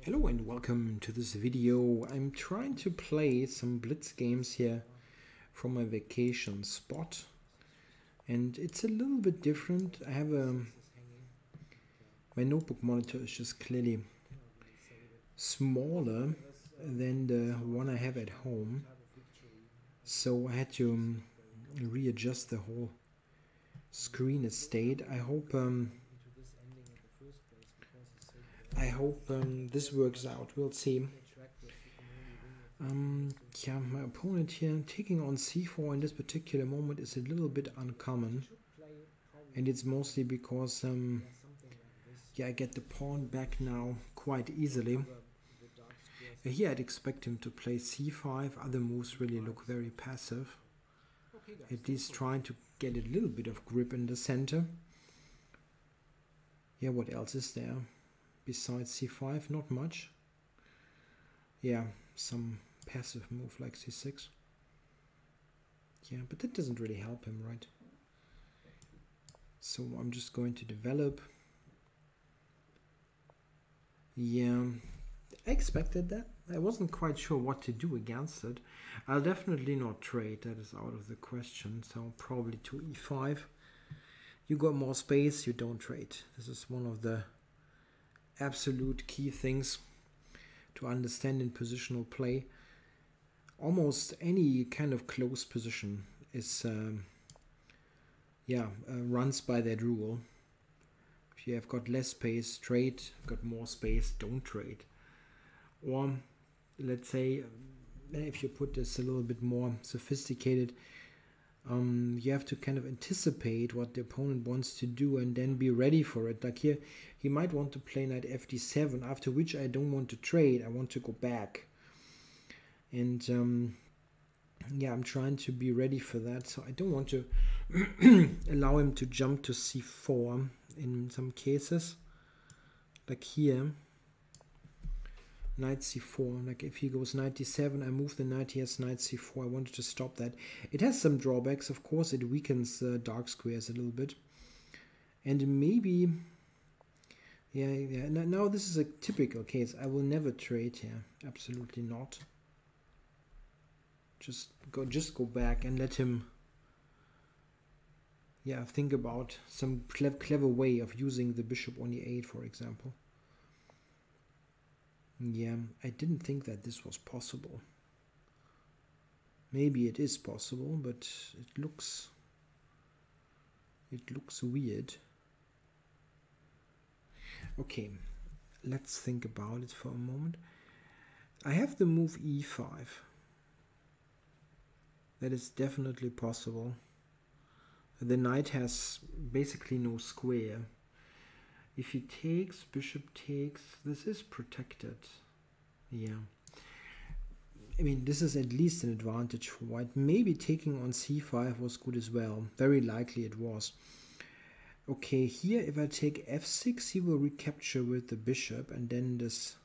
Hello and welcome to this video. I'm trying to play some Blitz games here from my vacation spot, and it's a little bit different. I have my notebook monitor is just clearly smaller than the one I have at home, so I had to readjust the whole screen estate. I hope this works out. We'll see. Yeah, my opponent here taking on c4 in this particular moment is a little bit uncommon, and it's mostly because yeah, I get the pawn back now quite easily. Here I'd expect him to play c5. Other moves really look very passive, at least trying to get a little bit of grip in the center. Yeah, what else is there besides c5? Not much. Yeah, some passive move like c6. Yeah, but that doesn't really help him, right? So I'm just going to develop. Yeah, I expected that. I wasn't quite sure what to do against it. I'll definitely not trade, that is out of the question. So probably to e5. You got more space, you don't trade. This is one of the absolute key things to understand in positional play. Almost any kind of close position is runs by that rule. If you have got less space, trade. Got more space, don't trade. Or let's say if you put this a little bit more sophisticated, you have to kind of anticipate what the opponent wants to do and then be ready for it. Like here, he might want to play knight fd7, after which I don't want to trade, I want to go back. And yeah, I'm trying to be ready for that, so I don't want to allow him to jump to c4 in some cases. Like here, knight c4, like if he goes knight d7, I move the knight, he has knight c4. I wanted to stop that. It has some drawbacks, of course. It weakens dark squares a little bit, and maybe yeah. Now this is a typical case. I will never trade here, absolutely not. Just go back and let him think about some clever way of using the bishop on e8, for example. Yeah, I didn't think that this was possible. Maybe it is possible, but it looks weird. Okay, let's think about it for a moment. I have the move e5. That is definitely possible. The knight has basically no square. If he takes, bishop takes, this is protected. Yeah. I mean, this is at least an advantage for white. Maybe taking on c5 was good as well. Very likely it was. Okay, here if I take f6, he will recapture with the bishop, and then this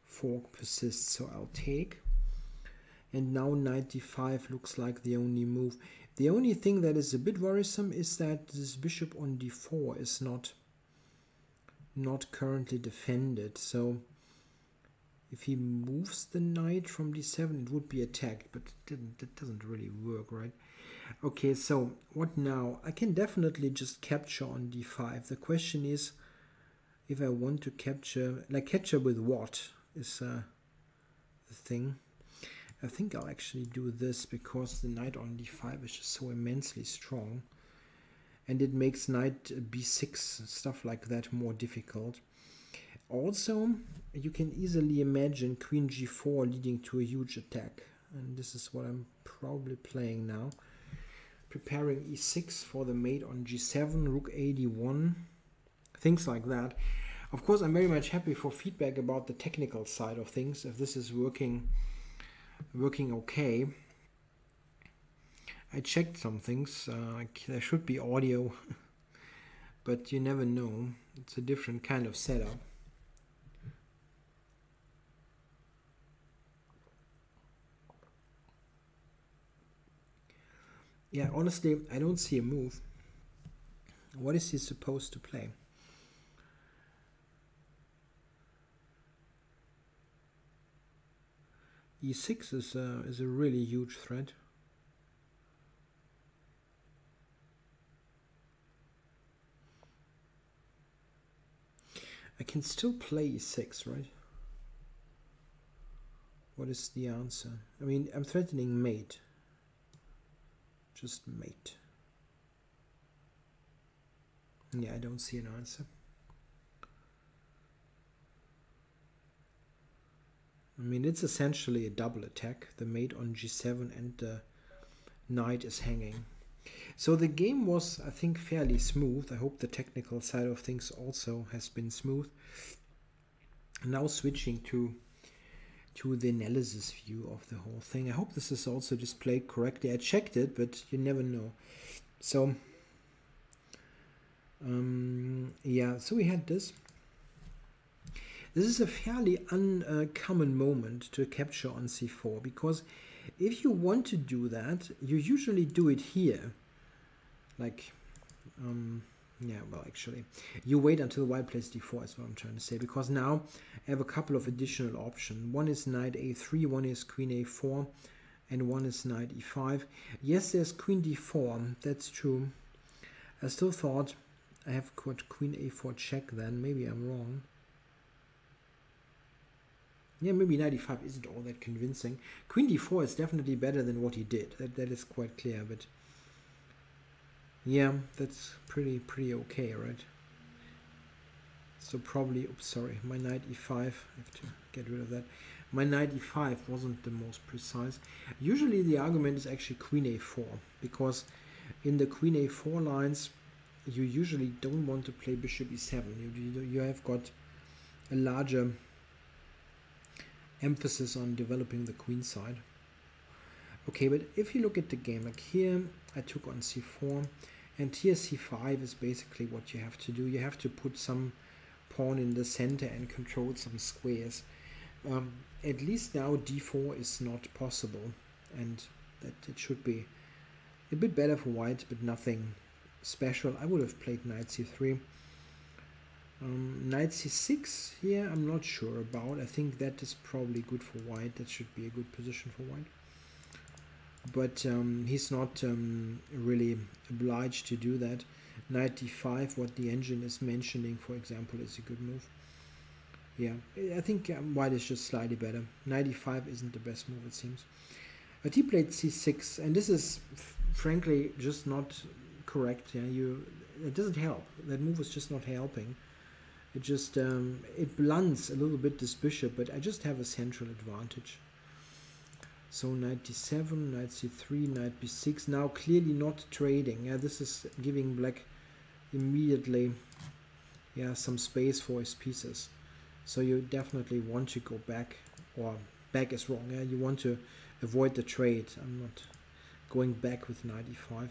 fork persists, so I'll take. And now knight d5 looks like the only move. The only thing that is a bit worrisome is that this bishop on d4 is not currently defended. So if he moves the knight from d7, it would be attacked, but that doesn't really work, right? Okay, so what now? I can definitely just capture on d5. The question is, if I want to capture, like capture with what is the thing. I think I'll actually do this because the knight on d5 is just so immensely strong, and it makes knight b6, stuff like that, more difficult. Also, you can easily imagine queen g4 leading to a huge attack, and this is what I'm probably playing now. Preparing e6 for the mate on g7, rook a1, things like that. Of course, I'm very much happy for feedback about the technical side of things, if this is working okay. I checked some things, there should be audio, but you never know. It's a different kind of setup. Yeah, honestly, I don't see a move. What is he supposed to play? e6 is a really huge threat. I can still play e6, right? What is the answer? I mean, I'm threatening mate. Just mate. Yeah, I don't see an answer. I mean, it's essentially a double attack. The mate on g7 and the knight is hanging. So the game was, I think, fairly smooth. I hope the technical side of things also has been smooth. Now switching to the analysis view of the whole thing. I hope this is also displayed correctly. I checked it, but you never know. So yeah, so we had this. This is a fairly uncommon moment to capture on c4, because if you want to do that, you usually do it here. Like, yeah, well, actually, you wait until white plays d4 is what I'm trying to say, because now I have a couple of additional options. One is knight a3, one is queen a4, and one is knight e5. Yes, there's queen d4, that's true. I still thought I have got queen a4 check then. Maybe I'm wrong. Yeah, maybe knight e5 isn't all that convincing. Queen d4 is definitely better than what he did. That is quite clear, but yeah, that's pretty okay, right? So probably, oops, sorry, my knight e5, I have to get rid of that. My knight e5 wasn't the most precise. Usually the argument is actually queen a4, because in the queen a4 lines, you usually don't want to play bishop e7. You have got a larger emphasis on developing the queen side. Okay, but if you look at the game, like here, I took on c4, and here c5 is basically what you have to do. You have to put some pawn in the center and control some squares. At least now d4 is not possible, and that it should be a bit better for white, but nothing special. I would have played knight c3. Knight c6 here, I'm not sure about. I think that is probably good for white. That should be a good position for white. But he's not really obliged to do that. Knight d5, what the engine is mentioning, for example, is a good move. Yeah, I think white is just slightly better. Knight e5 isn't the best move, it seems. But he played c6, and this is frankly just not correct. Yeah, it doesn't help. That move is just not helping. It just it blunts a little bit this bishop, but I just have a central advantage. So knight d7, knight c3, knight b6. Now clearly not trading. Yeah, this is giving black immediately, yeah, some space for his pieces. So you definitely want to go back, or back is wrong. Yeah, you want to avoid the trade. I'm not going back with knight e5.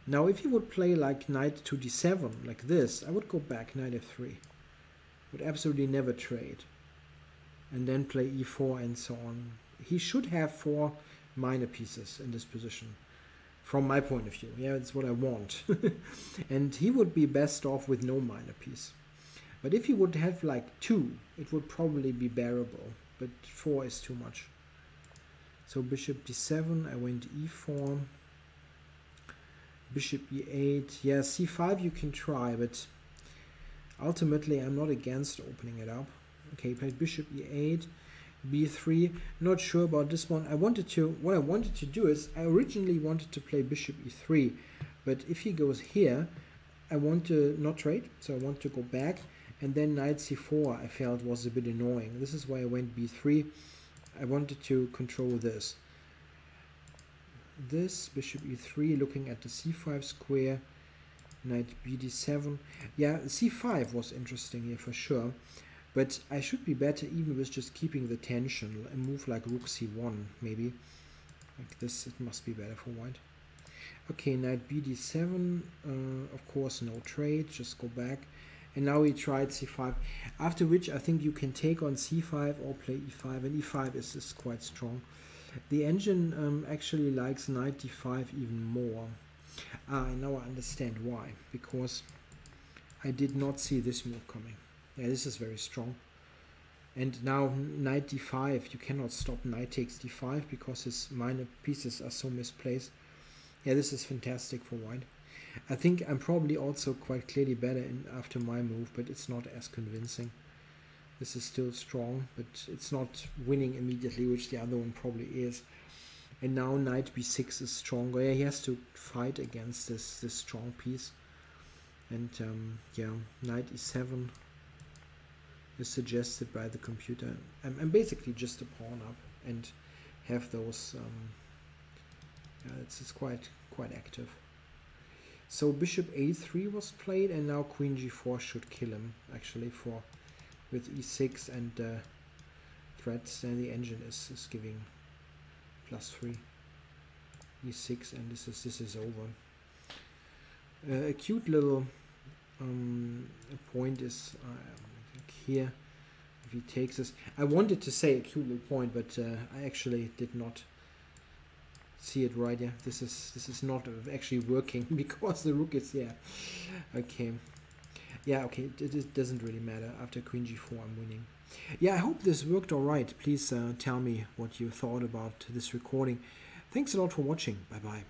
Now, if you would play like knight to d7 like this, I would go back knight f3. Would absolutely never trade, and then play e4 and so on. He should have 4 minor pieces in this position, from my point of view. Yeah, it's what I want. And he would be best off with no minor piece. But if he would have like 2, it would probably be bearable. But 4 is too much. So bishop d7, I went e4. Bishop e8. Yeah, c5 you can try, but ultimately I'm not against opening it up. Okay, played bishop e8. b3, not sure about this one. What I wanted to do is, I originally wanted to play bishop e3, but if he goes here, I want to not trade, so I want to go back, and then knight c4 I felt was a bit annoying. This is why I went b3. I wanted to control this. This, bishop e3, looking at the c5 square, knight bd7. Yeah, c5 was interesting here for sure. But I should be better even with just keeping the tension. A move like rook c1, maybe. Like this, it must be better for white. Okay, knight bd7. Of course, no trade. Just go back. And now he tried c5. After which, I think you can take on c5 or play e5. And e5 is quite strong. The engine actually likes knight d5 even more. And now I understand why. Because I did not see this move coming. Yeah, this is very strong. And now knight d5, you cannot stop knight takes d5 because his minor pieces are so misplaced. Yeah, this is fantastic for white. I think I'm probably also quite clearly better after my move, but it's not as convincing. This is still strong, but it's not winning immediately, which the other one probably is. And now knight b6 is stronger. Yeah, he has to fight against this strong piece. And yeah, knight e7 is suggested by the computer. I'm basically just a pawn up and have those. Yeah, it's quite active. So bishop a3 was played, and now queen g4 should kill him actually with e6 and threats. And the engine is giving +3 e6, and this is over. A cute little point is here. If he takes this, I wanted to say a cute little point, but I actually did not see it right. Yeah, this is not actually working because the rook is there. Okay, yeah, okay, it doesn't really matter. After queen g4 I'm winning. Yeah, I hope this worked all right. Please tell me what you thought about this recording. Thanks a lot for watching. Bye bye.